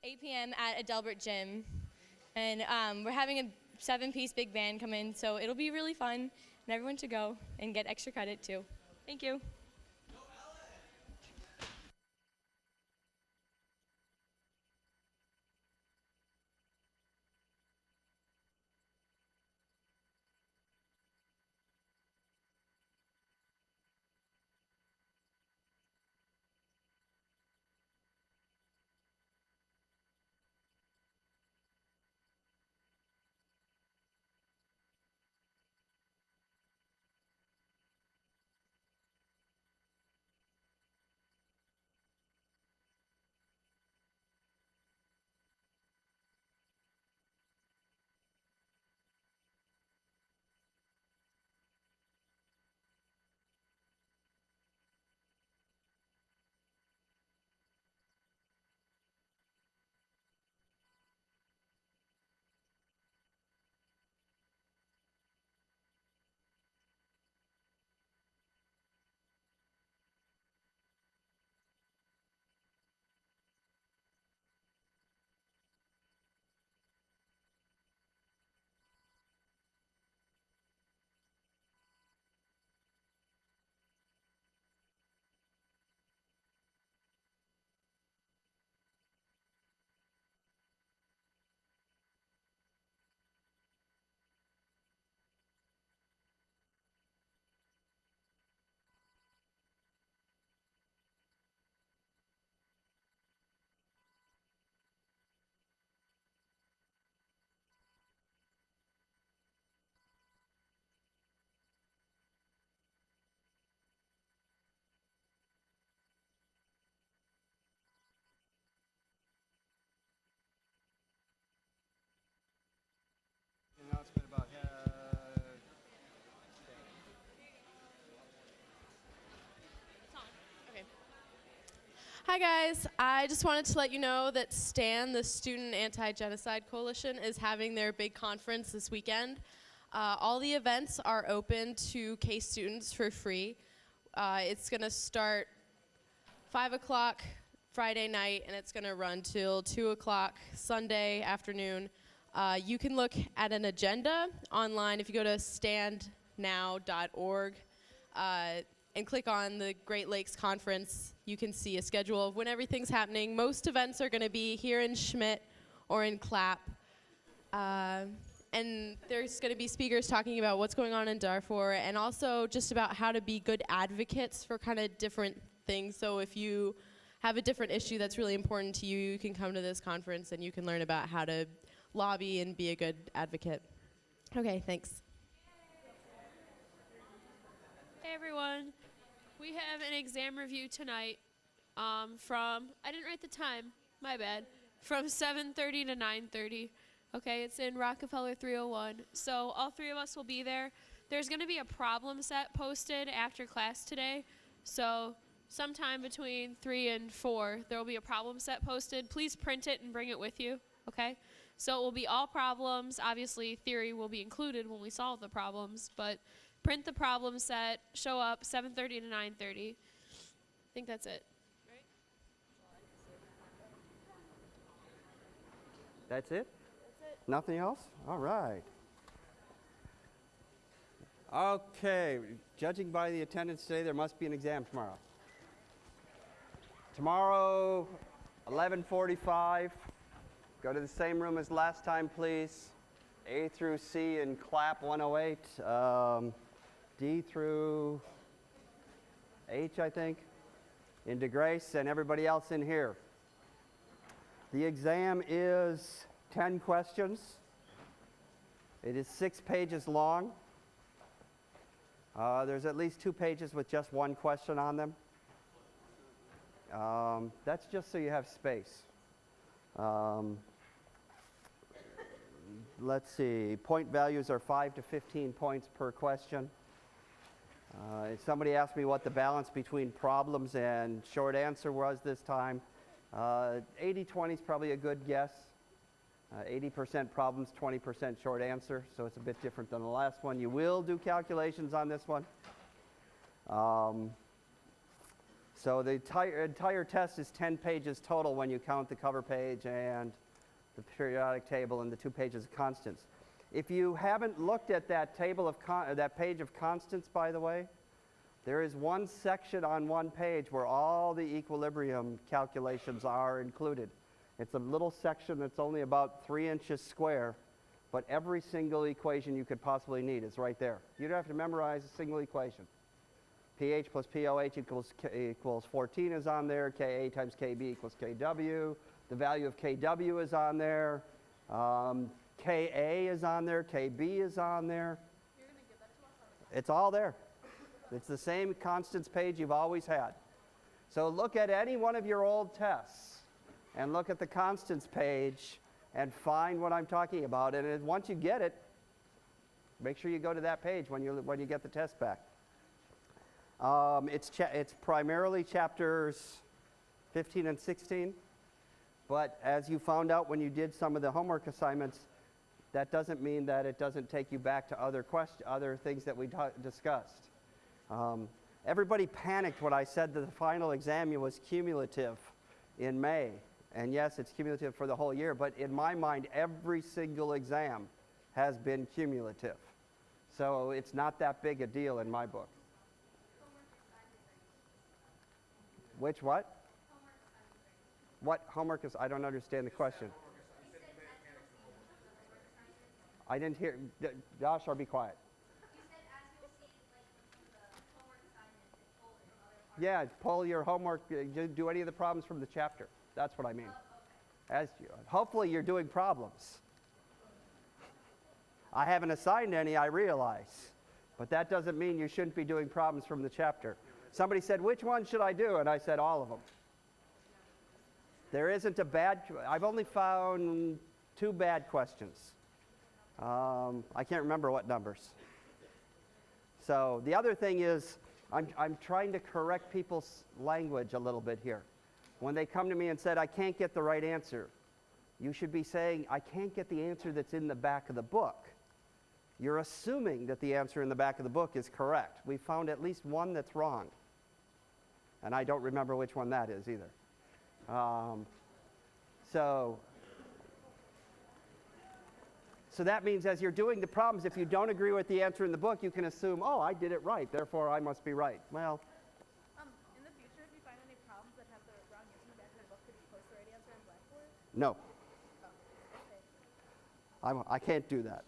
8 p.m. at Adelbert Gym. And we're having a 7-piece big band come in, so it'll be really fun, and everyone should go and get extra credit too. Thank you. Announcement about Okay. Hi guys, I just wanted to let you know that STAN, the Student Anti-Genocide Coalition, is having their big conference this weekend. All the events are open to K students for free. It's going to start 5 o'clock Friday night and it's going to run till 2 o'clock Sunday afternoon. You can look at an agenda online if you go to standnow.org and click on the Great Lakes Conference. You can see a schedule of when everything's happening. Most events are going to be here in Schmitt or in Clapp. And there's going to be speakers talking about what's going on in Darfur and also just about how to be good advocates for kind of different things. So if you have a different issue that's really important to you, you can come to this conference and you can learn about how to lobby and be a good advocate. Okay, thanks. Hey everyone, we have an exam review tonight from, I didn't write the time, my bad, from 7:30 to 9:30. Okay, it's in Rockefeller 301. So all three of us will be there. There's going to be a problem set posted after class today. So sometime between 3 and 4, there will be a problem set posted. Please print it and bring it with you, okay? So it will be all problems. Obviously, theory will be included when we solve the problems, but print the problem set, show up 7:30 to 9:30. I think that's it. Right? That's it? Nothing else? All right. Okay, judging by the attendance today, there must be an exam tomorrow. Tomorrow, 11:45. Go to the same room as last time, please. A through C in Clapp 108. D through H, I think, in DeGrace, and everybody else in here. The exam is 10 questions. It is 6 pages long. There's at least 2 pages with just one question on them. That's just so you have space. Let's see, point values are 5 to 15 points per question. Somebody asked me what the balance between problems and short answer was this time. 80-20 is probably a good guess. 80% problems, 20% short answer, so it's a bit different than the last one. You will do calculations on this one. So the entire test is 10 pages total when you count the cover page and the periodic table and the 2 pages of constants. If you haven't looked at that table of that page of constants, by the way, there is one section on one page where all the equilibrium calculations are included. It's a little section that's only about 3 inches square, but every single equation you could possibly need is right there. You don't have to memorize a single equation. pH plus POH equals 14 is on there. Ka times Kb equals Kw. The value of Kw is on there. Ka is on there. Kb is on there. You're going to give that to us? It's all there. It's the same constants page you've always had. So look at any one of your old tests and look at the constants page and find what I'm talking about. And once you get it, make sure you go to that page when you get the test back. It's primarily chapters 15 and 16, but as you found out when you did some of the homework assignments, that doesn't mean that it doesn't take you back to other things that we discussed. Everybody panicked when I said that the final exam was cumulative in May. And yes, it's cumulative for the whole year, but in my mind, every single exam has been cumulative. So it's not that big a deal in my book. Which what? What homework is? I don't understand the question. I didn't hear. Josh, or be quiet. Yeah, pull your homework, do any of the problems from the chapter. That's what I mean. Hopefully you're doing problems. I haven't assigned any, I realize. But that doesn't mean you shouldn't be doing problems from the chapter. Somebody said, which one should I do? And I said, all of them. There isn't a bad, I've only found 2 bad questions. I can't remember what numbers. So the other thing is, I'm trying to correct people's language a little bit here. When they come to me and said, I can't get the right answer, you should be saying, I can't get the answer that's in the back of the book. You're assuming that the answer in the back of the book is correct. We found at least one that's wrong. And I don't remember which one that is either. So that means as you're doing the problems, if you don't agree with the answer in the book, you can assume, oh, I did it right, therefore I must be right. Well, in the future, if you find any problems that have the wrong answer in the back of the book, could you post the right answer on Blackboard? no. Oh, okay. I can't do that.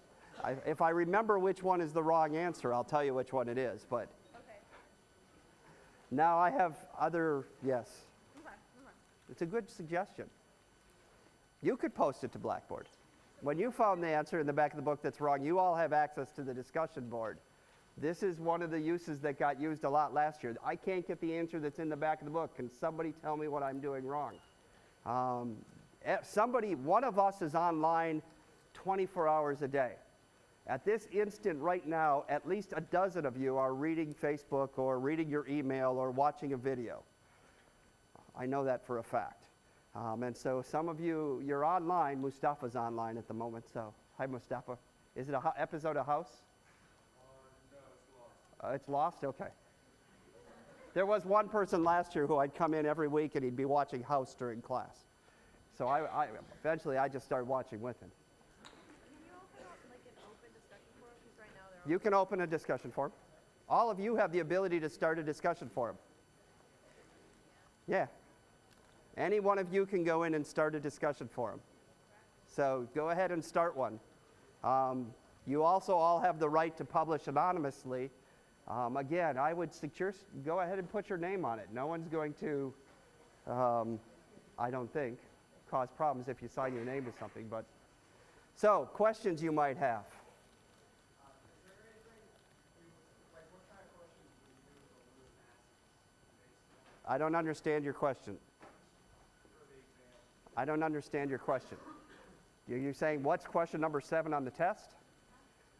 If I remember which one is the wrong answer, I'll tell you which one it is. But Okay. now I have other, yes. Okay. It's a good suggestion. You could post it to Blackboard. When you found the answer in the back of the book that's wrong, you all have access to the discussion board. This is one of the uses that got used a lot last year. I can't get the answer that's in the back of the book. Can somebody tell me what I'm doing wrong? One of us is online 24 hours a day. At this instant right now, at least a dozen of you are reading Facebook or reading your email or watching a video. I know that for a fact. And so some of you, you're online. Mustafa's online at the moment, so hi, Mustafa. Is it an episode of House? No, it's lost. It's lost? Okay. There was one person last year who I'd come in every week and he'd be watching House during class. So eventually I just started watching with him. Can you open up like an open discussion forum? Because right now they're You can open a discussion forum. All of you have the ability to start a discussion forum. Yeah. Any one of you can go in and start a discussion forum. So go ahead and start one. You also all have the right to publish anonymously. Again, I would suggest go ahead and put your name on it. No one's going to, I don't think, cause problems if you sign your name to something. But so, questions you might have. Is there anything, like what kind of questions do you do for Lewis asks? I don't understand your question. For the exam? I don't understand your question. You're saying, what's question number 7 on the test?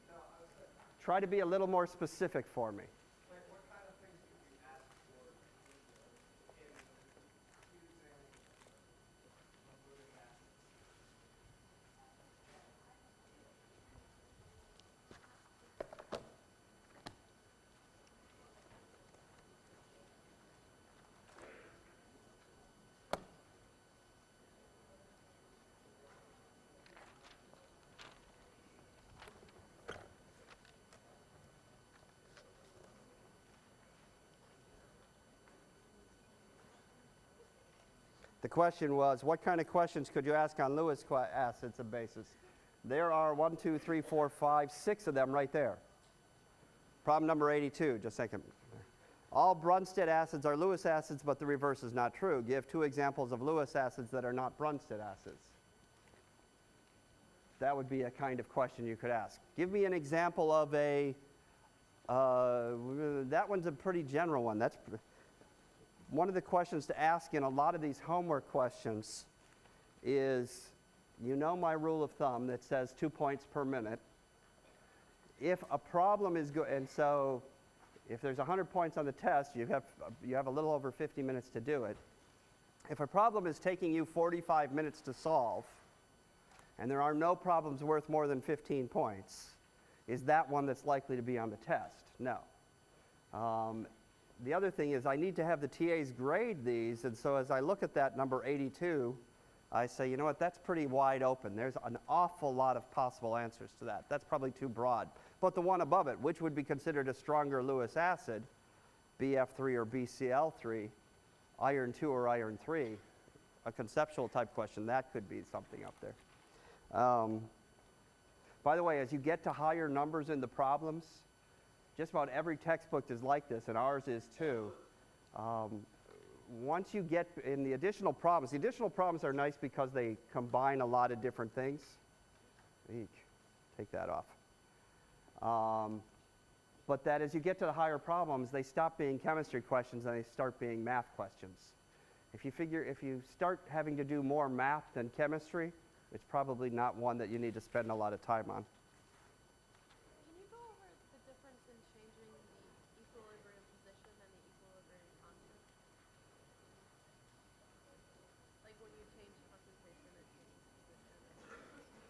No, I was saying, Try to be a little more specific for me. like what kind of things would you ask for in the exam of Lewis asks? The question was, what kind of questions could you ask on Lewis acids and bases? There are 1, 2, 3, 4, 5, 6 of them right there. Problem number 82, just a second. All Brunstad acids are Lewis acids, but the reverse is not true. Give 2 examples of Lewis acids that are not Brunstad acids. That would be a kind of question you could ask. Give me an example of a, that one's a pretty general one. That's one of the questions to ask in a lot of these homework questions is, you know my rule of thumb that says 2 points per minute. If a problem is good, and so if there's 100 points on the test, you have a little over 50 minutes to do it. If a problem is taking you 45 minutes to solve, and there are no problems worth more than 15 points, is that one that's likely to be on the test? No. The other thing is I need to have the TAs grade these, and so as I look at that number 82, I say, you know what, that's pretty wide open. There's an awful lot of possible answers to that. That's probably too broad. But the one above it, which would be considered a stronger Lewis acid, BF3 or BCl3, iron 2 or iron 3, a conceptual type question, that could be something up there. By the way, as you get to higher numbers in the problems, just about every textbook is like this, and ours is too. Once you get in the additional problems are nice because they combine a lot of different things. Eek, take that off. But that as you get to the higher problems, they stop being chemistry questions and they start being math questions. If you start having to do more math than chemistry, it's probably not one that you need to spend a lot of time on. Can you go over the difference in changing the equilibrium position and the equilibrium constant? Like when you change concentration, it changes position and temperature.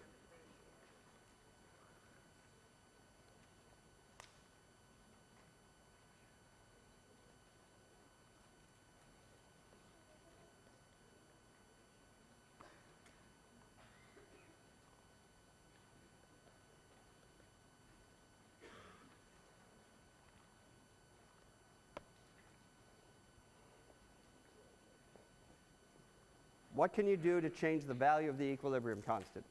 What can you do to change the value of the equilibrium constant?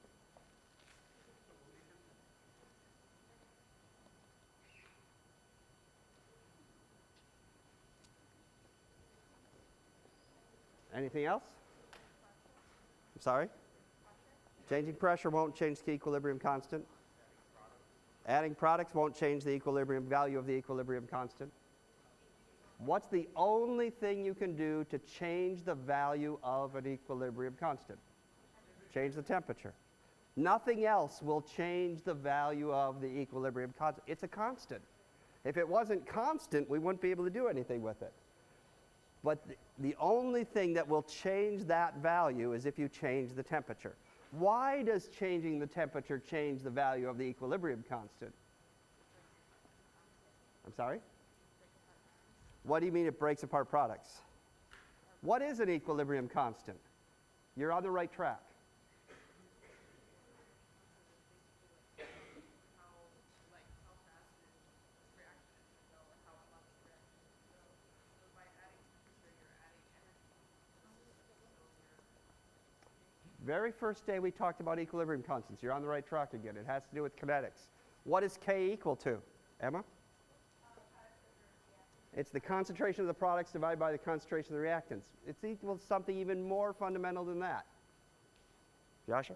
Anything else? I'm sorry? Changing pressure won't change the equilibrium constant. Adding products won't change the equilibrium value of the equilibrium constant. What's the only thing you can do to change the value of an equilibrium constant? Change the temperature. Nothing else will change the value of the equilibrium constant. It's a constant. If it wasn't constant, we wouldn't be able to do anything with it. But the only thing that will change that value is if you change the temperature. Why does changing the temperature change the value of the equilibrium constant? I'm sorry? What do you mean it breaks apart products? What is an equilibrium constant? You're on the right track. Very first day we talked about equilibrium constants. You're on the right track again. It has to do with kinetics. What is K equal to? Emma? It's the concentration of the products divided by the concentration of the reactants. It's equal to something even more fundamental than that. Joshua?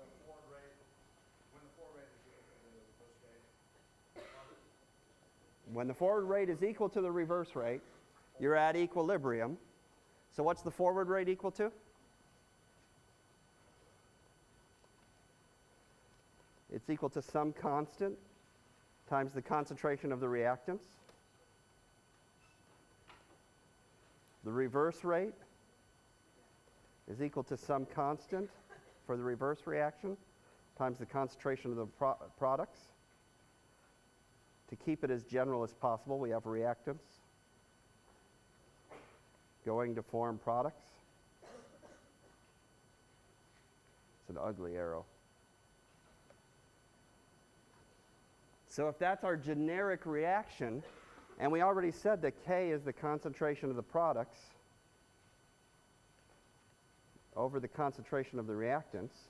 When the forward rate is equal to the reverse rate, you're at equilibrium. So what's the forward rate equal to? It's equal to some constant times the concentration of the reactants. The reverse rate is equal to some constant for the reverse reaction times the concentration of the products. To keep it as general as possible, we have reactants going to form products. It's an ugly arrow. So if that's our generic reaction, and we already said that K is the concentration of the products over over the concentration of the reactants.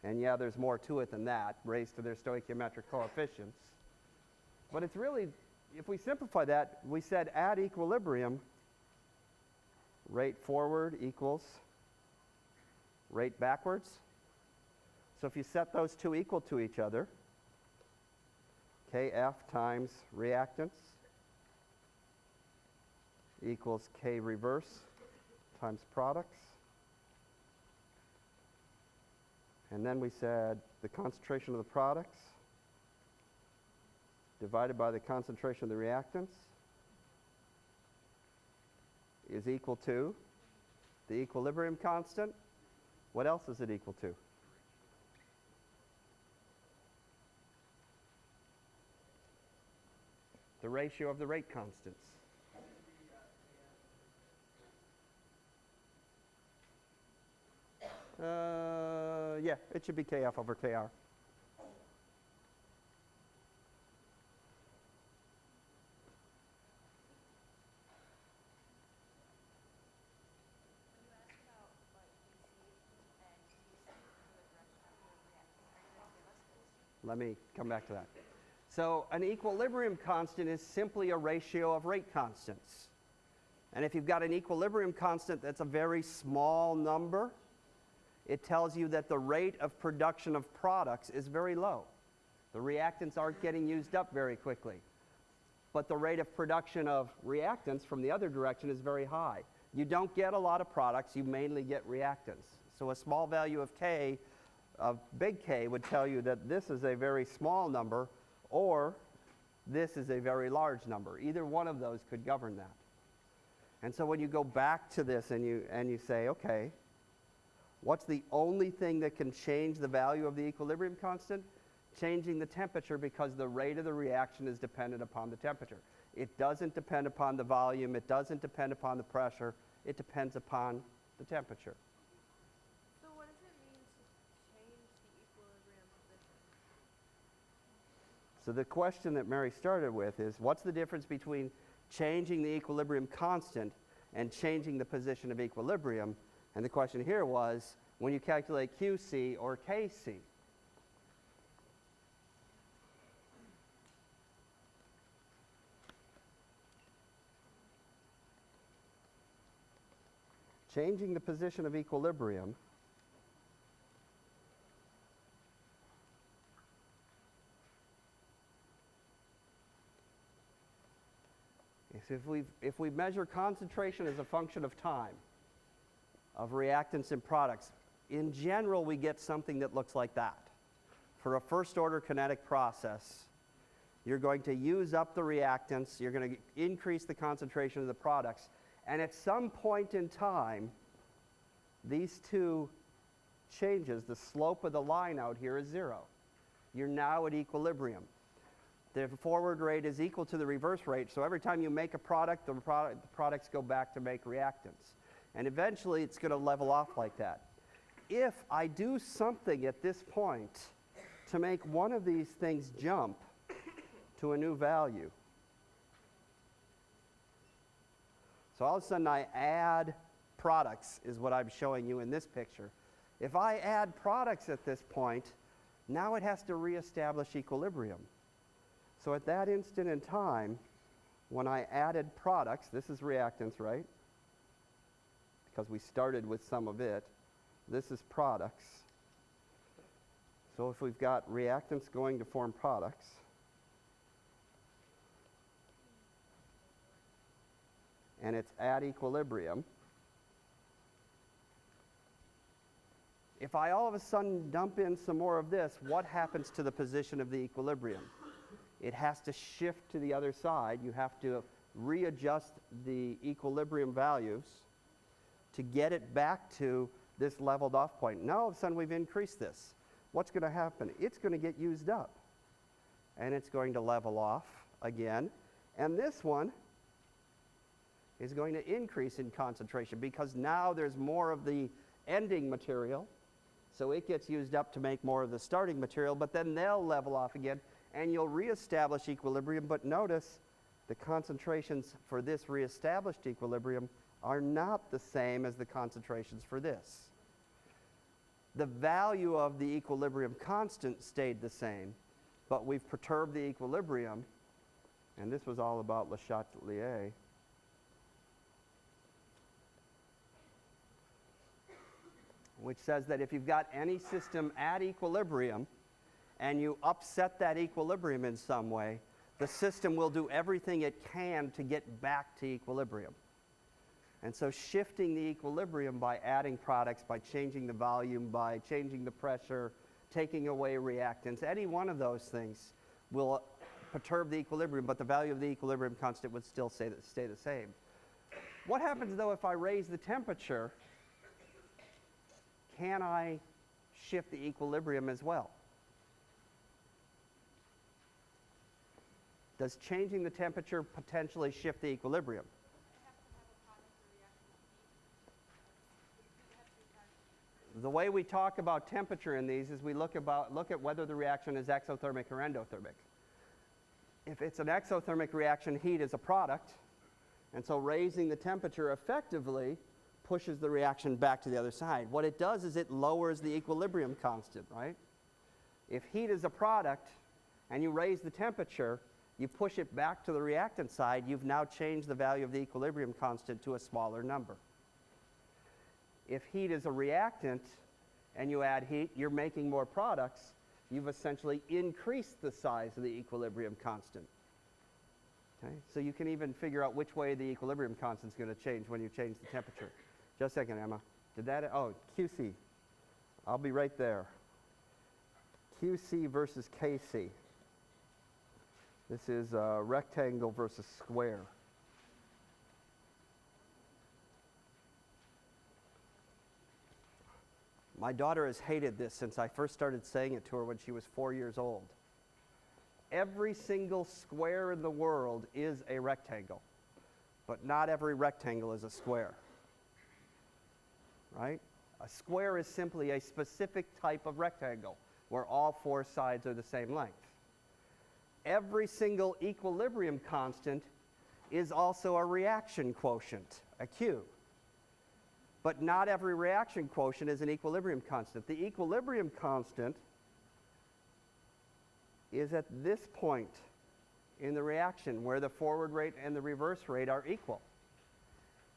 And yeah, there's more to it than that, raised to their stoichiometric coefficients. But it's really, if we simplify that, we said at equilibrium, rate forward equals rate backwards. So if you set those two equal to each other, Kf times reactants equals K reverse times products. And then we said the concentration of the products divided by the concentration of the reactants is equal to the equilibrium constant. What else is it equal to? The ratio of the rate constants. Yeah, it should be Kf over Kr. Let me come back to that. So an equilibrium constant is simply a ratio of rate constants. And if you've got an equilibrium constant that's a very small number, it tells you that the rate of production of products is very low. The reactants aren't getting used up very quickly. But the rate of production of reactants from the other direction is very high. You don't get a lot of products, you mainly get reactants. So a small value of K, of big K, would tell you that this is a very small number, or this is a very large number. Either one of those could govern that. And so when you go back to this and you say, okay, what's the only thing that can change the value of the equilibrium constant? Changing the temperature, because the rate of the reaction is dependent upon the temperature. It doesn't depend upon the volume, it doesn't depend upon the pressure, it depends upon the temperature. So what does it mean to change the equilibrium position? So the question that Mary started with is, what's the difference between changing the equilibrium constant and changing the position of equilibrium? And the question here was, when you calculate QC or KC. Changing the position of equilibrium is if we measure concentration as a function of time, of reactants and products, in general we get something that looks like that. For a first order kinetic process, you're going to use up the reactants, you're going to increase the concentration of the products, and at some point in time, these two changes, the slope of the line out here is 0. You're now at equilibrium. The forward rate is equal to the reverse rate, so every time you make a product, the products go back to make reactants. And eventually it's going to level off like that. If I do something at this point to make one of these things jump to a new value, so all of a sudden I add products, is what I'm showing you in this picture. If I add products at this point, now it has to reestablish equilibrium. So at that instant in time, when I added products, this is reactants, right? Because we started with some of it. This is products. So if we've got reactants going to form products, and it's at equilibrium, if I all of a sudden dump in some more of this, what happens to the position of the equilibrium? It has to shift to the other side. You have to readjust the equilibrium values to get it back to this leveled off point. Now all of a sudden we've increased this. What's going to happen? It's going to get used up. And it's going to level off again. And this one is going to increase in concentration because now there's more of the ending material. So it gets used up to make more of the starting material, but then they'll level off again and you'll reestablish equilibrium. But notice the concentrations for this reestablished equilibrium are not the same as the concentrations for this. The value of the equilibrium constant stayed the same, but we've perturbed the equilibrium, and this was all about Le Chatelier. Which says that if you've got any system at equilibrium and you upset that equilibrium in some way, the system will do everything it can to get back to equilibrium. And so shifting the equilibrium by adding products, by changing the volume, by changing the pressure, taking away reactants, any one of those things will perturb the equilibrium, but the value of the equilibrium constant would still stay the same. What happens though if I raise the temperature? Can I shift the equilibrium as well? Does changing the temperature potentially shift the equilibrium? The way we talk about temperature in these is we look at whether the reaction is exothermic or endothermic. If it's an exothermic reaction, heat is a product, and so raising the temperature effectively pushes the reaction back to the other side. What it does is it lowers the equilibrium constant, right? If heat is a product and you raise the temperature, you push it back to the reactant side, you've now changed the value of the equilibrium constant to a smaller number. If heat is a reactant and you add heat, you're making more products, you've essentially increased the size of the equilibrium constant. Okay? So you can even figure out which way the equilibrium constant is going to change when you change the temperature. Just a second, Emma. Did that, oh, QC. I'll be right there. QC versus KC. This is rectangle versus square. My daughter has hated this since I first started saying it to her when she was 4 years old. Every single square in the world is a rectangle, but not every rectangle is a square. Right? A square is simply a specific type of rectangle where all four sides are the same length. Every single equilibrium constant is also a reaction quotient, a Q. But not every reaction quotient is an equilibrium constant. The equilibrium constant is at this point in the reaction where the forward rate and the reverse rate are equal.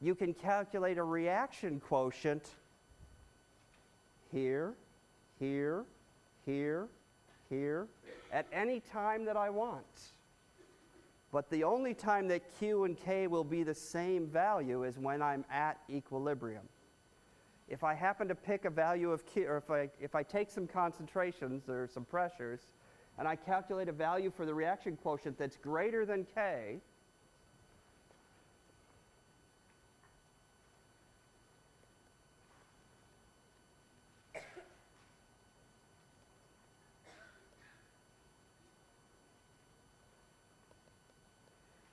You can calculate a reaction quotient here, here, here, here, at any time that I want. But the only time that Q and K will be the same value is when I'm at equilibrium. If I happen to pick a value of Q, or if I take some concentrations or some pressures, and I calculate a value for the reaction quotient that's greater than K,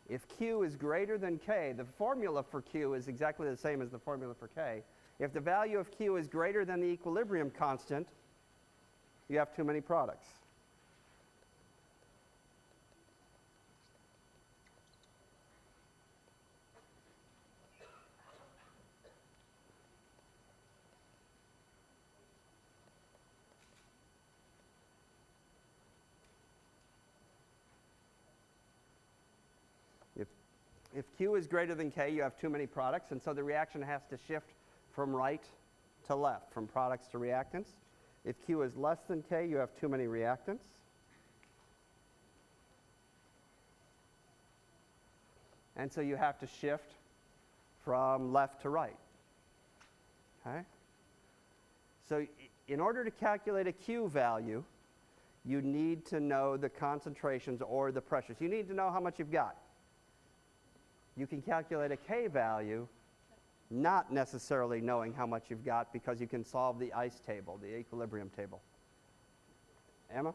if Q is greater than K, the formula for Q is exactly the same as the formula for K. If the value of Q is greater than the equilibrium constant, you have too many products. If Q is greater than K, you have too many products, and so the reaction has to shift from right to left, from products to reactants. If Q is less than K, you have too many reactants. And so you have to shift from left to right. Okay? So in order to calculate a Q value, you need to know the concentrations or the pressures. You need to know how much you've got. You can calculate a K value not necessarily knowing how much you've got because you can solve the ICE table, the equilibrium table. Emma?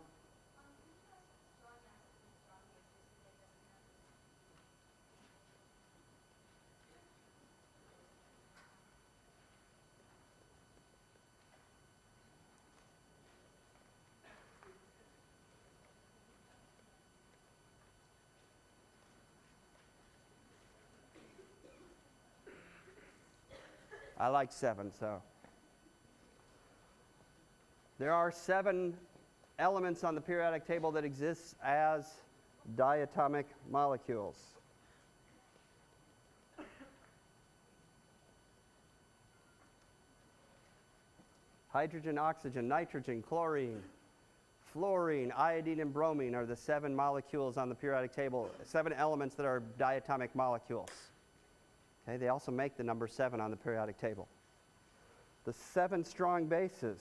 I like 7, so. There are 7 elements on the periodic table that exist as diatomic molecules. Hydrogen, oxygen, nitrogen, chlorine, fluorine, iodine, and bromine are the 7 molecules on the periodic table, 7 elements that are diatomic molecules. Okay, they also make the number 7 on the periodic table. The 7 strong bases.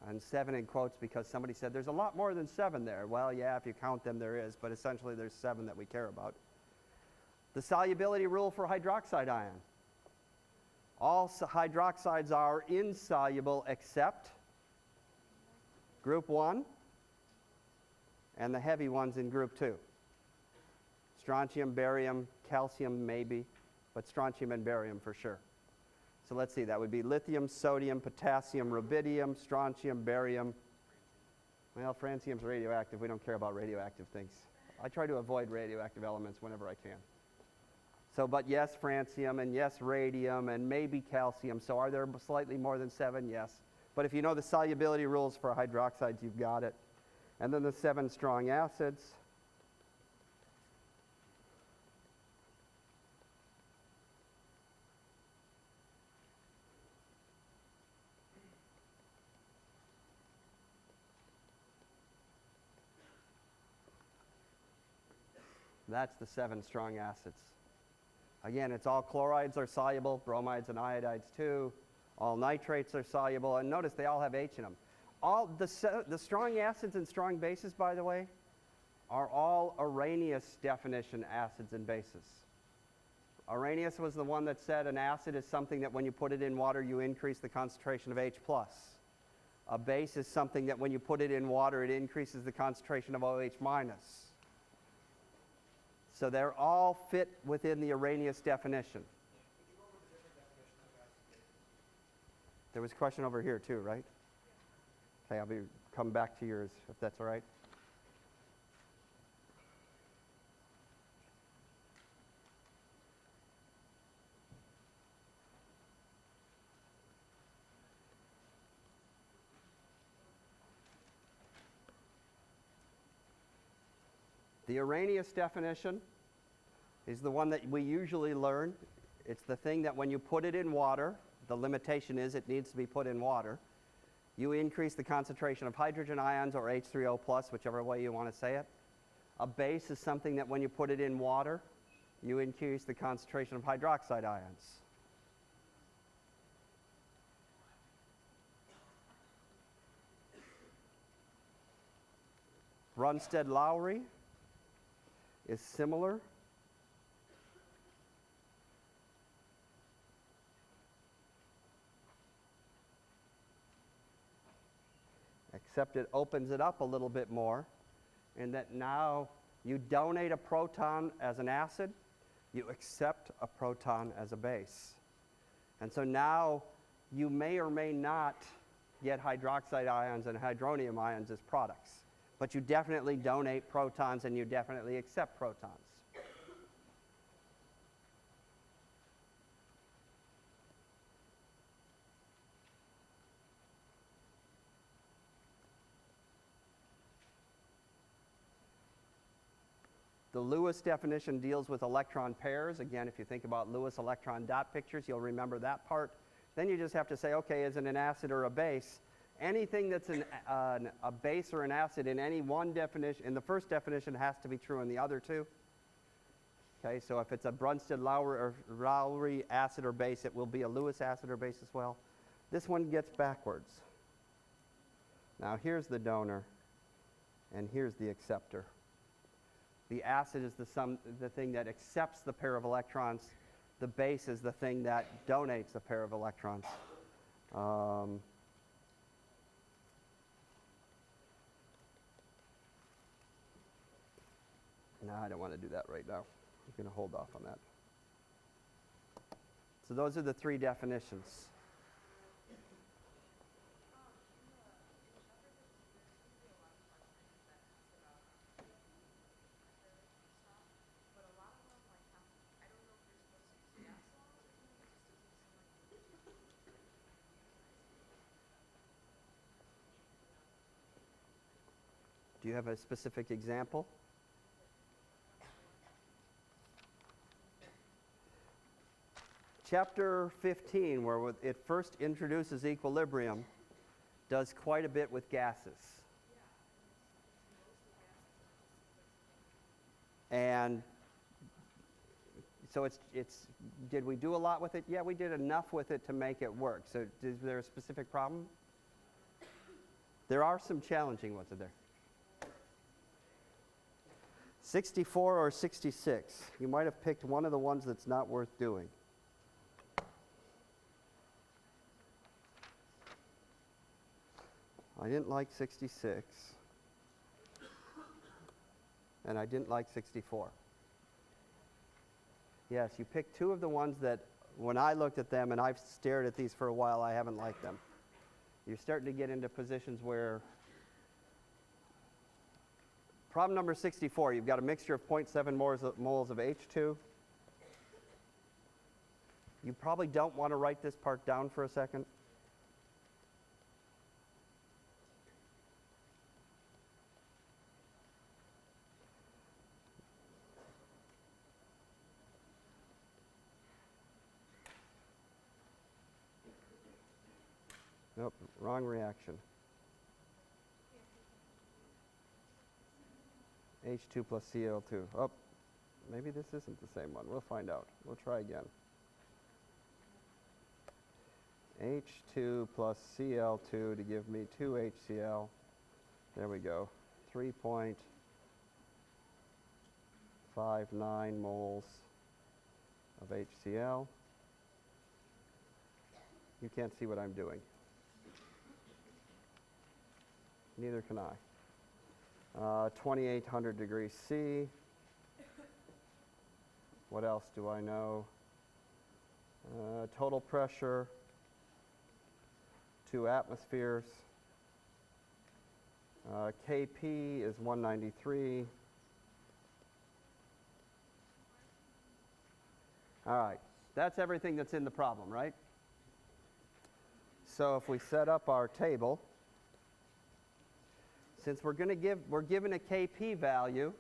And 7 in quotes because somebody said there's a lot more than 7 there. Well, yeah, if you count them, there is, but essentially there's 7 that we care about. The solubility rule for hydroxide ion. All hydroxides are insoluble except group 1 and the heavy ones in group 2. Strontium, barium, calcium maybe, but strontium and barium for sure. So let's see, that would be lithium, sodium, potassium, rubidium, strontium, barium. Well, francium's radioactive. We don't care about radioactive things. I try to avoid radioactive elements whenever I can. So, but yes, francium, and yes, radium, and maybe calcium. So are there slightly more than 7? Yes. But if you know the solubility rules for hydroxides, you've got it. And then the 7 strong acids. That's the 7 strong acids. Again, it's all chlorides are soluble, bromides and iodides too. All nitrates are soluble, and notice they all have H in them. All the strong acids and strong bases, by the way, are all Arrhenius definition acids and bases. Arrhenius was the one that said an acid is something that when you put it in water, you increase the concentration of H+. A base is something that when you put it in water, it increases the concentration of OH-. So they're all fit within the Arrhenius definition. There was a question over here too, right? Okay, I'll come back to yours if that's all right. The Arrhenius definition is the one that we usually learn. It's the thing that when you put it in water, the limitation is it needs to be put in water, you increase the concentration of hydrogen ions or H3O+, whichever way you want to say it. A base is something that when you put it in water, you increase the concentration of hydroxide ions. Brunstad-Lowry is similar. Except it opens it up a little bit more in that now you donate a proton as an acid, you accept a proton as a base. And so now you may or may not get hydroxide ions and hydronium ions as products. But you definitely donate protons and you definitely accept protons. The Lewis definition deals with electron pairs. Again, if you think about Lewis electron dot pictures, you'll remember that part. Then you just have to say, okay, is it an acid or a base? Anything that's a base or an acid in any one definition, in the first definition, has to be true in the other two. Okay, so if it's a Brunstad-Lowry acid or base, it will be a Lewis acid or base as well. This one gets backwards. Now here's the donor, and here's the acceptor. The acid is the thing that accepts the pair of electrons. The base is the thing that donates a pair of electrons. No, I don't want to do that right now. I'm going to hold off on that. So those are the 3 definitions. Do you have a specific example? Chapter 15, where it first introduces equilibrium, does quite a bit with gases. And so did we do a lot with it? Yeah, we did enough with it to make it work. So is there a specific problem? There are some challenging ones in there. 64 or 66. You might have picked one of the ones that's not worth doing. I didn't like 66. And I didn't like 64. Yes, you picked two of the ones that, when I looked at them, and I've stared at these for a while, I haven't liked them. You're starting to get into positions where, problem number 64, you've got a mixture of 0.7 moles of H2. You probably don't want to write this part down for a second. Nope, wrong reaction. H2 plus Cl2. Oh, maybe this isn't the same one. We'll find out. We'll try again. H2 plus Cl2 to give me 2 HCl. There we go. 3.59 moles of HCl. You can't see what I'm doing. Neither can I. 2800 degrees C. What else do I know? Total pressure, 2 atmospheres. Kp is 193. All right, that's everything that's in the problem, right? So if we set up our table, since we're given a Kp value,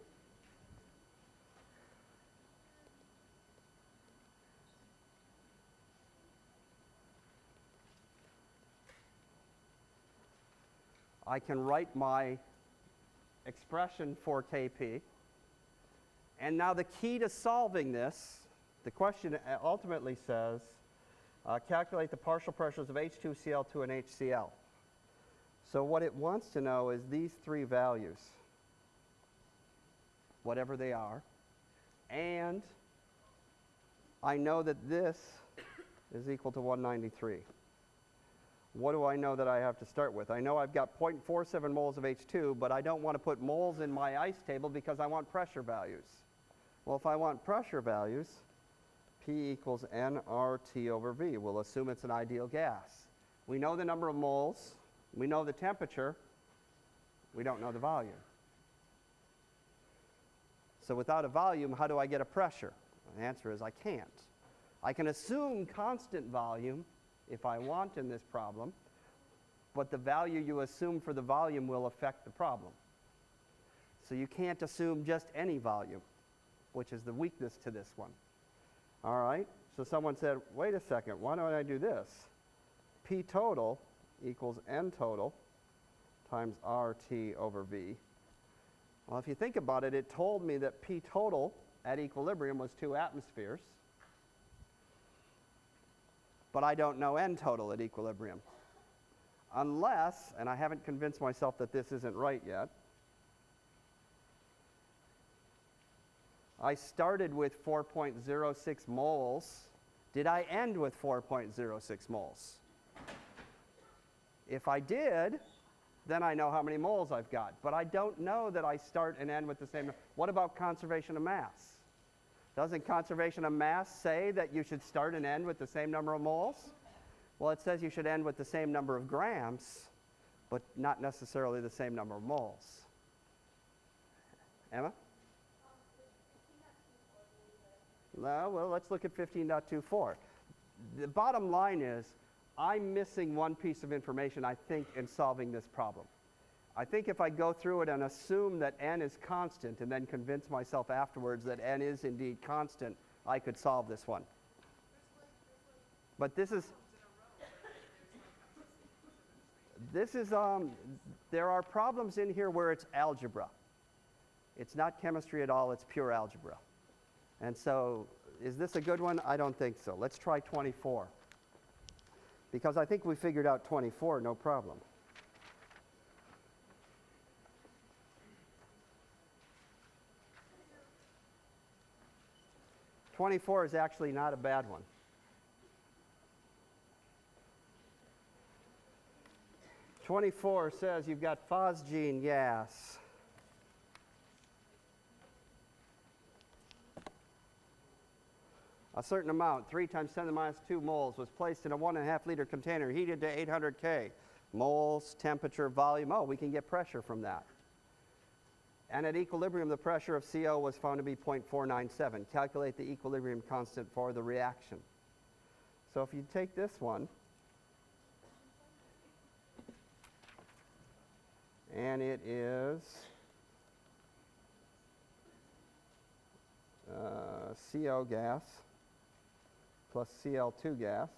I can write my expression for Kp. And now the key to solving this, the question ultimately says, calculate the partial pressures of H2, Cl2, and HCl. So what it wants to know is these three values, whatever they are, and I know that this is equal to 193. What do I know that I have to start with? I know I've got 0.47 moles of H2, but I don't want to put moles in my ice table because I want pressure values. Well, if I want pressure values, P equals nRT over V. We'll assume it's an ideal gas. We know the number of moles. We know the temperature. We don't know the volume. So without a volume, how do I get a pressure? The answer is I can't. I can assume constant volume if I want in this problem, but the value you assume for the volume will affect the problem. So you can't assume just any volume, which is the weakness to this one. All right? So someone said, wait a second, why don't I do this? P total equals N total times RT over V. Well, if you think about it, it told me that P total at equilibrium was 2 atmospheres, but I don't know N total at equilibrium. Unless, and I haven't convinced myself that this isn't right yet, I started with 4.06 moles. Did I end with 4.06 moles? If I did, then I know how many moles I've got. But I don't know that I start and end with the same. What about conservation of mass? Doesn't conservation of mass say that you should start and end with the same number of moles? Well, it says you should end with the same number of grams, but not necessarily the same number of moles. Emma? No, well, let's look at 15.24. The bottom line is, I'm missing one piece of information, I think, in solving this problem. I think if I go through it and assume that n is constant and then convince myself afterwards that n is indeed constant, I could solve this one. But this is, there are problems in here where it's algebra. It's not chemistry at all, it's pure algebra. And so, is this a good one? I don't think so. Let's try 24. Because I think we figured out 24, no problem. '24 is actually not a bad one. '24 says you've got phosgene gas. A certain amount, 3 times 10 to the minus 2 moles, was placed in a 1.5 liter container, heated to 800 K. Moles, temperature, volume. Oh, we can get pressure from that. And at equilibrium, the pressure of CO was found to be 0.497. Calculate the equilibrium constant for the reaction. So if you take this one, and it is CO gas plus Cl2 gas,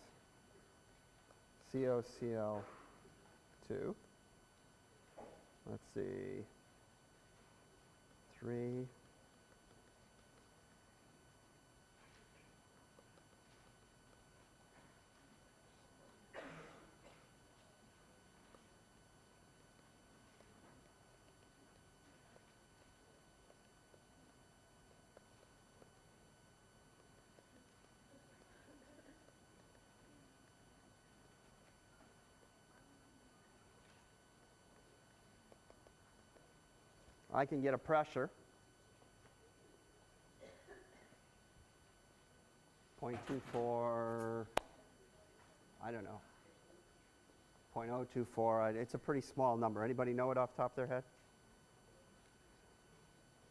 COCl2. Let's see, 3. I can get a pressure, 0.24, I don't know, 0.024. It's a pretty small number. Anybody know it off the top of their head?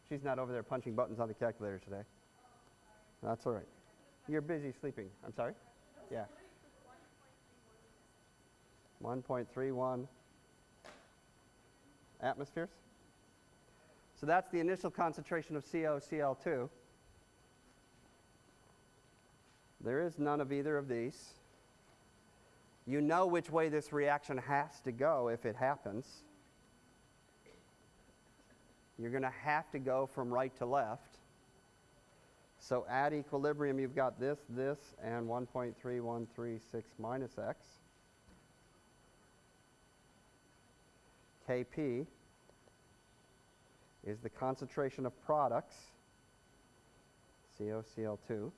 She's not over there punching buttons on the calculator today. That's all right. You're busy sleeping. I'm sorry? Yeah. 1.31 atmospheres. So that's the initial concentration of COCl2. There is none of either of these. You know which way this reaction has to go if it happens. You're going to have to go from right to left. So at equilibrium, you've got this, and 1.3136 minus x. Kp is the concentration of products, COCl2.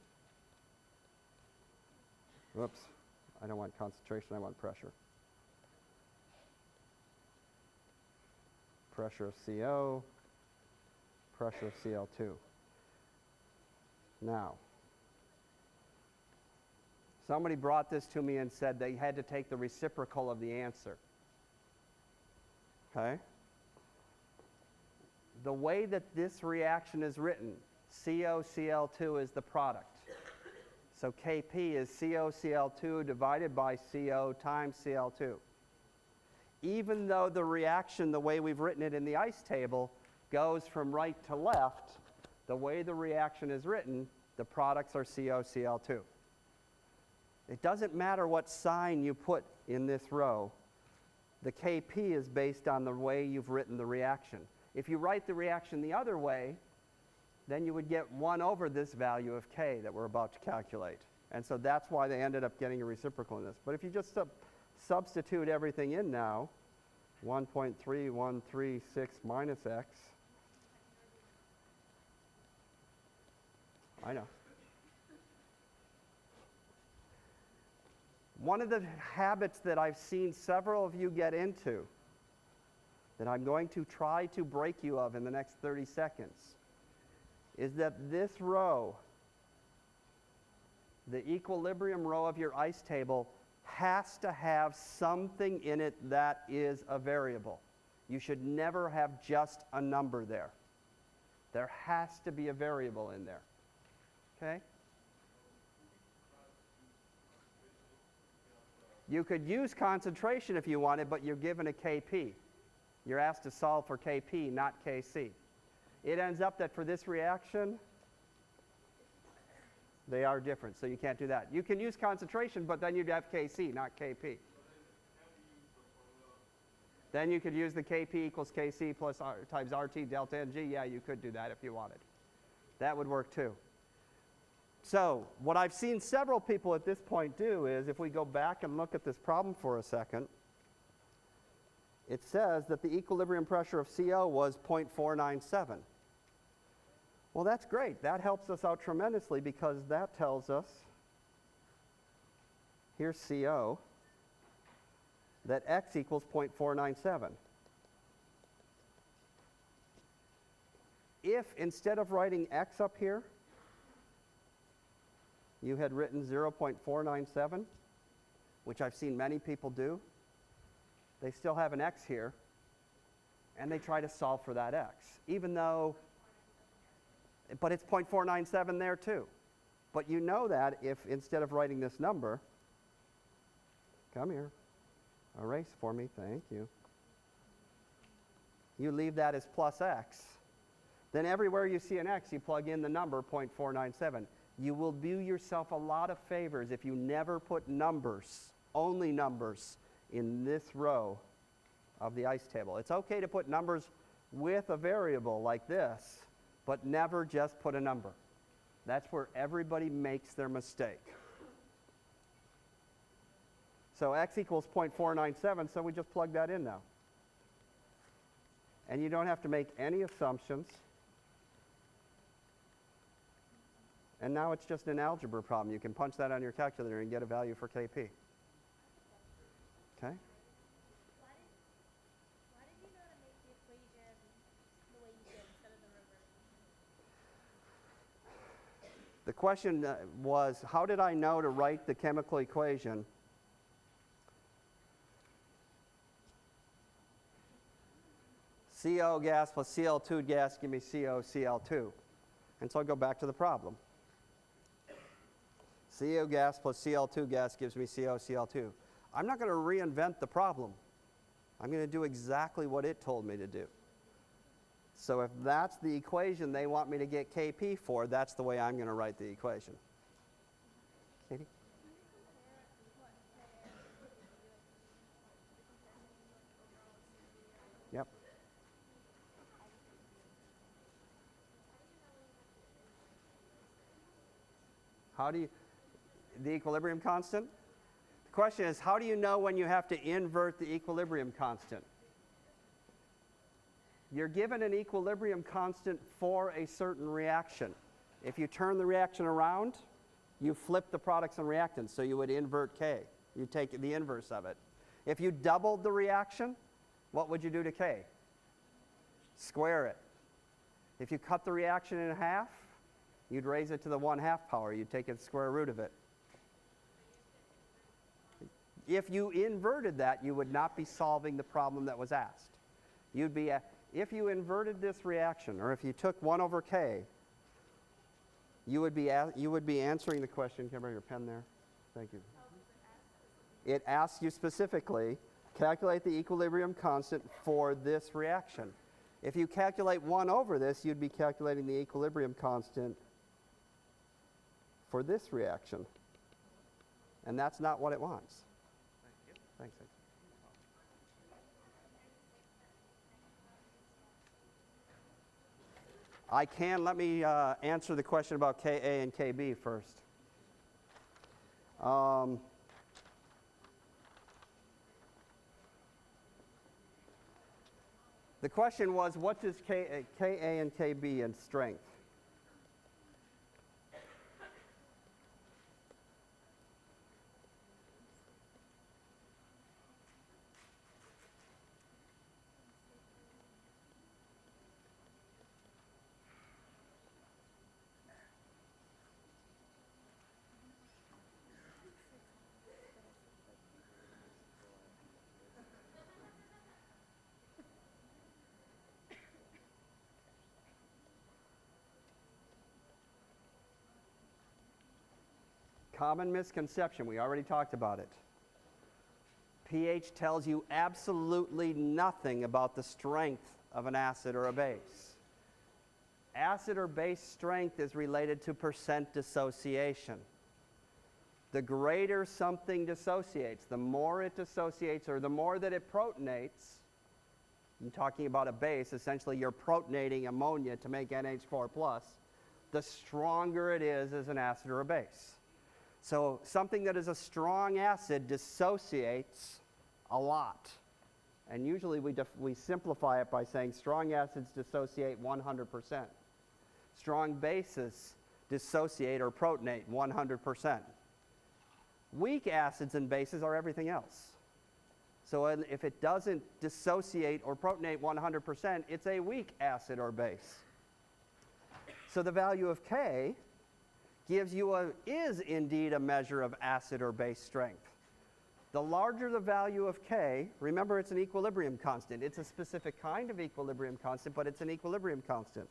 Whoops, I don't want concentration, I want pressure. Pressure of CO, pressure of Cl2. Now, somebody brought this to me and said they had to take the reciprocal of the answer. Okay? The way that this reaction is written, COCl2 is the product. So Kp is COCl2 divided by CO times Cl2. Even though the reaction, the way we've written it in the ice table, goes from right to left, the way the reaction is written, the products are COCl2. It doesn't matter what sign you put in this row. The Kp is based on the way you've written the reaction. If you write the reaction the other way, then you would get 1 over this value of K that we're about to calculate. And so that's why they ended up getting a reciprocal in this. But if you just substitute everything in now, 1.3136 minus x. I know. One of the habits that I've seen several of you get into, that I'm going to try to break you of in the next 30 seconds, is that this row, the equilibrium row of your ice table, has to have something in it that is a variable. You should never have just a number there. There has to be a variable in there. Okay? You could use concentration if you wanted, but you're given a Kp. You're asked to solve for Kp, not Kc. It ends up that for this reaction, they are different, so you can't do that. You can use concentration, but then you'd have Kc, not Kp. Then you could use the Kp equals Kc plus R, times RT delta Ng. Yeah, you could do that if you wanted. That would work too. So what I've seen several people at this point do is, if we go back and look at this problem for a second, it says that the equilibrium pressure of CO was 0.497. Well, that's great. That helps us out tremendously because that tells us, here's CO, that X equals 0.497. If instead of writing X up here, you had written 0.497, which I've seen many people do, they still have an X here, and they try to solve for that X, even though, but it's 0.497 there too. But you know that if instead of writing this number, come here, erase for me, thank you. You leave that as plus X, then everywhere you see an X, you plug in the number 0.497. You will do yourself a lot of favors if you never put numbers, only numbers, in this row of the ICE table. It's okay to put numbers with a variable like this, but never just put a number. That's where everybody makes their mistake. So X equals 0.497, so we just plug that in now. And you don't have to make any assumptions. And now it's just an algebra problem. You can punch that on your calculator and get a value for Kp. Okay? Why did you know to make the equation the way you did instead of the reverse? The question was, how did I know to write the chemical equation CO gas plus Cl2 gas give me CO Cl2? And so I go back to the problem. CO gas plus Cl2 gas gives me CO Cl2. I'm not going to reinvent the problem. I'm going to do exactly what it told me to do. So if that's the equation they want me to get Kp for, that's the way I'm going to write the equation. Katie? Yep. How do you, the equilibrium constant? The question is, how do you know when you have to invert the equilibrium constant? You're given an equilibrium constant for a certain reaction. If you turn the reaction around, you flip the products and reactants, so you would invert K. You take the inverse of it. If you doubled the reaction, what would you do to K? Square it. If you cut the reaction in half, you'd raise it to the 1/2 power. You'd take the square root of it. If you inverted that, you would not be solving the problem that was asked. You'd be, if you inverted this reaction, or if you took 1 over K, you would be answering the question. Can I borrow your pen there? Thank you. It asks you specifically, calculate the equilibrium constant for this reaction. If you calculate 1 over this, you'd be calculating the equilibrium constant for this reaction. And that's not what it wants. Thank you. Thanks. I can, let me answer the question about Ka and Kb first. The question was, what does Ka and Kb in strength? Common misconception, we already talked about it. pH tells you absolutely nothing about the strength of an acid or a base. Acid or base strength is related to percent dissociation. The greater something dissociates, the more it dissociates, or the more that it protonates. I'm talking about a base. Essentially, you're protonating ammonia to make NH4+. The stronger it is as an acid or a base. So something that is a strong acid dissociates a lot. And usually we simplify it by saying strong acids dissociate 100%. Strong bases dissociate or protonate 100%. Weak acids and bases are everything else. So if it doesn't dissociate or protonate 100%, it's a weak acid or base. So the value of K is indeed a measure of acid or base strength. The larger the value of K, remember it's an equilibrium constant. It's a specific kind of equilibrium constant, but it's an equilibrium constant.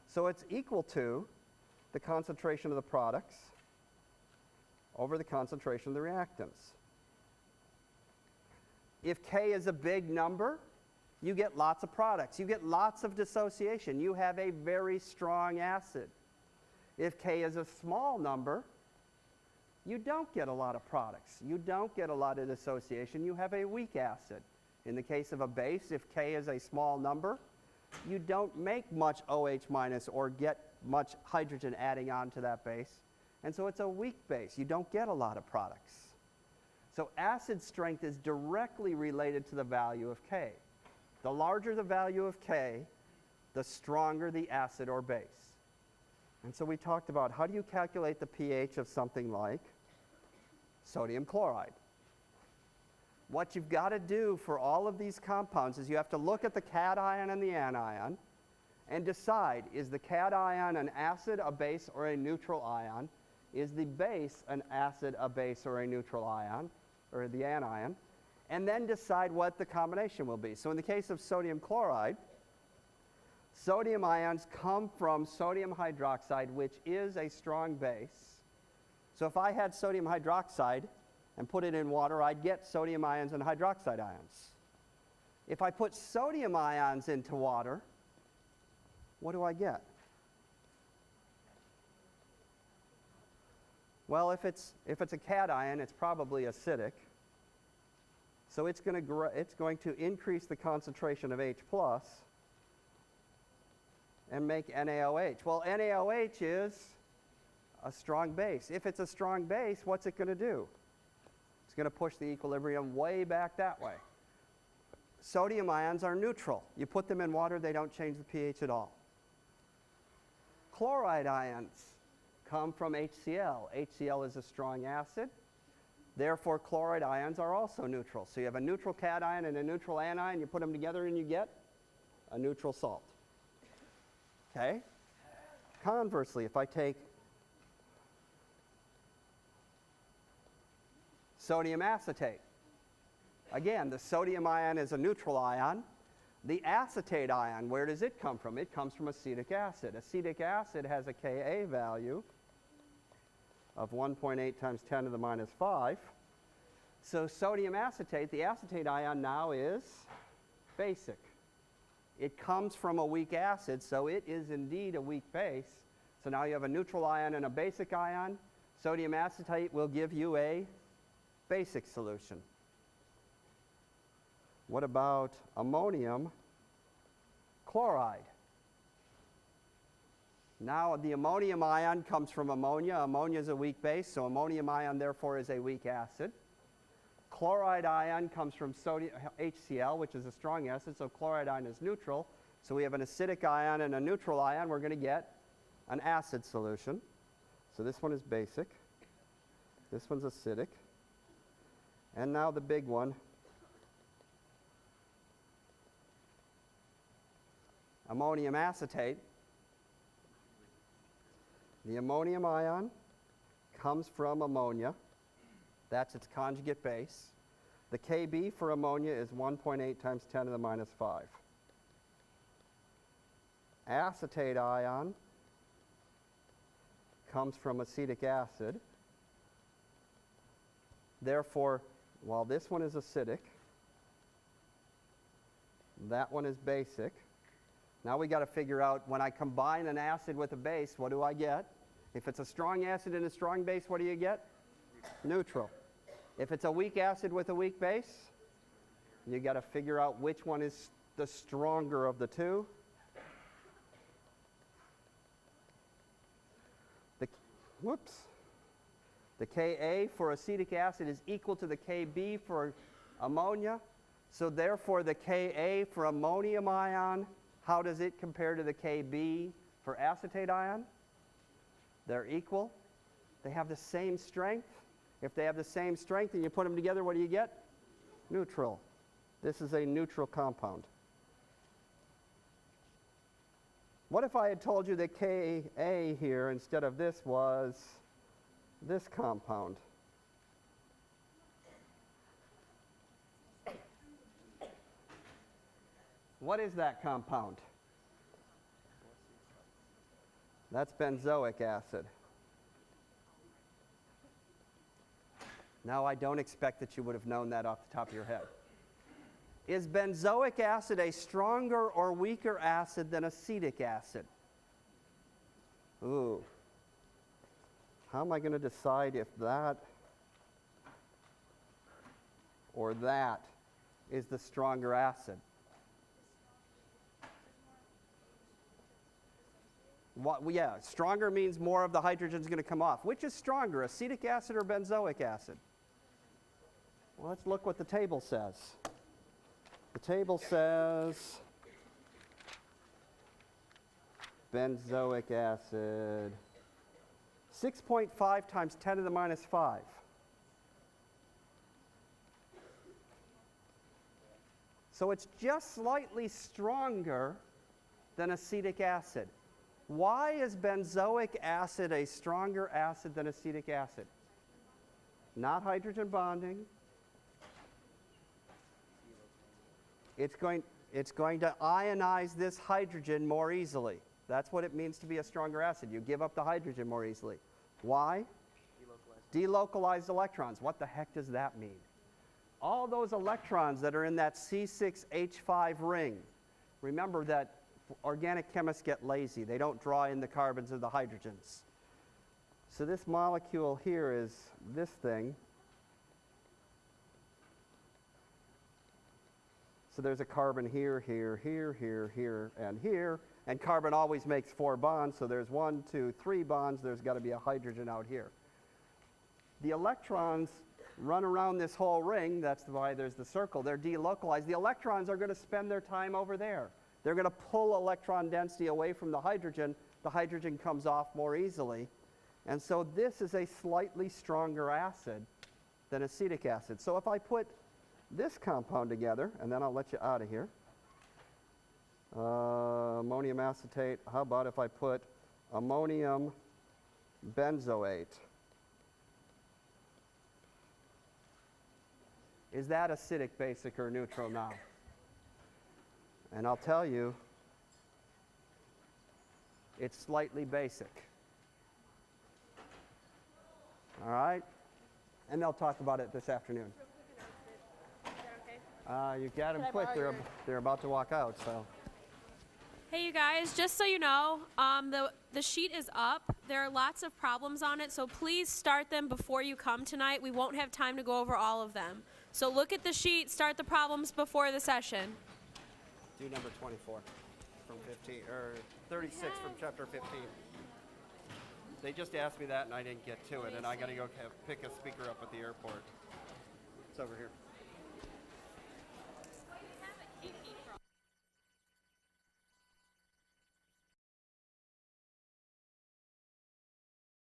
So it's equal to the concentration of the products over the concentration of the reactants. If K is a big number, you get lots of products. You get lots of dissociation. You have a very strong acid. If K is a small number, you don't get a lot of products. You don't get a lot of dissociation. You have a weak acid. In the case of a base, if K is a small number, you don't make much OH minus or get much hydrogen adding on to that base. And so it's a weak base. You don't get a lot of products. So acid strength is directly related to the value of K. The larger the value of K, the stronger the acid or base. And so we talked about how do you calculate the pH of something like sodium chloride. What you've got to do for all of these compounds is you have to look at the cation and the anion and decide, is the cation an acid, a base, or a neutral ion? Is the base an acid, a base, or a neutral ion, or the anion? And then decide what the combination will be. So in the case of sodium chloride, sodium ions come from sodium hydroxide, which is a strong base. So if I had sodium hydroxide and put it in water, I'd get sodium ions and hydroxide ions. If I put sodium ions into water, what do I get? Well, if it's a cation, it's probably acidic. So it's going to increase the concentration of H plus and make NaOH. Well, NaOH is a strong base. If it's a strong base, what's it going to do? It's going to push the equilibrium way back that way. Sodium ions are neutral. You put them in water, they don't change the pH at all. Chloride ions come from HCl. HCl is a strong acid. Therefore, chloride ions are also neutral. So you have a neutral cation and a neutral anion. You put them together and you get a neutral salt. Okay? Conversely, if I take sodium acetate, again, the sodium ion is a neutral ion. The acetate ion, where does it come from? It comes from acetic acid. Acetic acid has a Ka value of 1.8 times 10 to the minus 5. So sodium acetate, the acetate ion now is basic. It comes from a weak acid, so it is indeed a weak base. So now you have a neutral ion and a basic ion. Sodium acetate will give you a basic solution. What about ammonium chloride? Now the ammonium ion comes from ammonia. Ammonia is a weak base, so ammonium ion therefore is a weak acid. Chloride ion comes from sodium HCl, which is a strong acid, so chloride ion is neutral. So we have an acidic ion and a neutral ion. We're going to get an acid solution. So this one is basic. This one's acidic. And now the big one, ammonium acetate. The ammonium ion comes from ammonia. That's its conjugate base. The Kb for ammonia is 1.8 times 10 to the minus 5. Acetate ion comes from acetic acid. Therefore, while this one is acidic. That one is basic. Now we got to figure out, when I combine an acid with a base, what do I get? If it's a strong acid and a strong base, what do you get? Neutral. If it's a weak acid with a weak base, you got to figure out which one is the stronger of the two. The Ka for acetic acid is equal to the Kb for ammonia. So therefore, the Ka for ammonium ion, how does it compare to the Kb for acetate ion? They're equal. They have the same strength. If they have the same strength and you put them together, what do you get? Neutral. This is a neutral compound. What if I had told you that Ka here, instead of this, was this compound? What is that compound? That's benzoic acid. Now, I don't expect that you would have known that off the top of your head. Is benzoic acid a stronger or weaker acid than acetic acid? Ooh. How am I going to decide if that or that is the stronger acid? Yeah, stronger means more of the hydrogen is going to come off. Which is stronger, acetic acid or benzoic acid? Well, let's look what the table says. The table says benzoic acid, 6.5 times 10 to the minus 5. So it's just slightly stronger than acetic acid. Why is benzoic acid a stronger acid than acetic acid? Not hydrogen bonding. It's going to ionize this hydrogen more easily. That's what it means to be a stronger acid. You give up the hydrogen more easily. Why? Delocalized electrons. What the heck does that mean? All those electrons that are in that C6H5 ring, remember that organic chemists get lazy. They don't draw in the carbons or the hydrogens. So this molecule here is this thing. So there's a carbon here, here, here, here, here, and here. And carbon always makes 4 bonds, so there's 1, 2, 3 bonds. There's got to be a hydrogen out here. The electrons run around this whole ring. That's why there's the circle. They're delocalized. The electrons are going to spend their time over there. They're going to pull electron density away from the hydrogen. The hydrogen comes off more easily. And so this is a slightly stronger acid than acetic acid. So if I put this compound together, and then I'll let you out of here. Ammonium acetate. How about if I put ammonium benzoate? Is that acidic, basic, or neutral now? And I'll tell you, it's slightly basic. All right? And they'll talk about it this afternoon. You got them quick. They're about to walk out, so. Hey, you guys, just so you know, the sheet is up. There are lots of problems on it, so please start them before you come tonight. We won't have time to go over all of them. So look at the sheet, start the problems before the session. Do number 24 from 15, or 36 from chapter 15. They just asked me that, and I didn't get to it, and I got to go pick a speaker up at the airport. It's over here.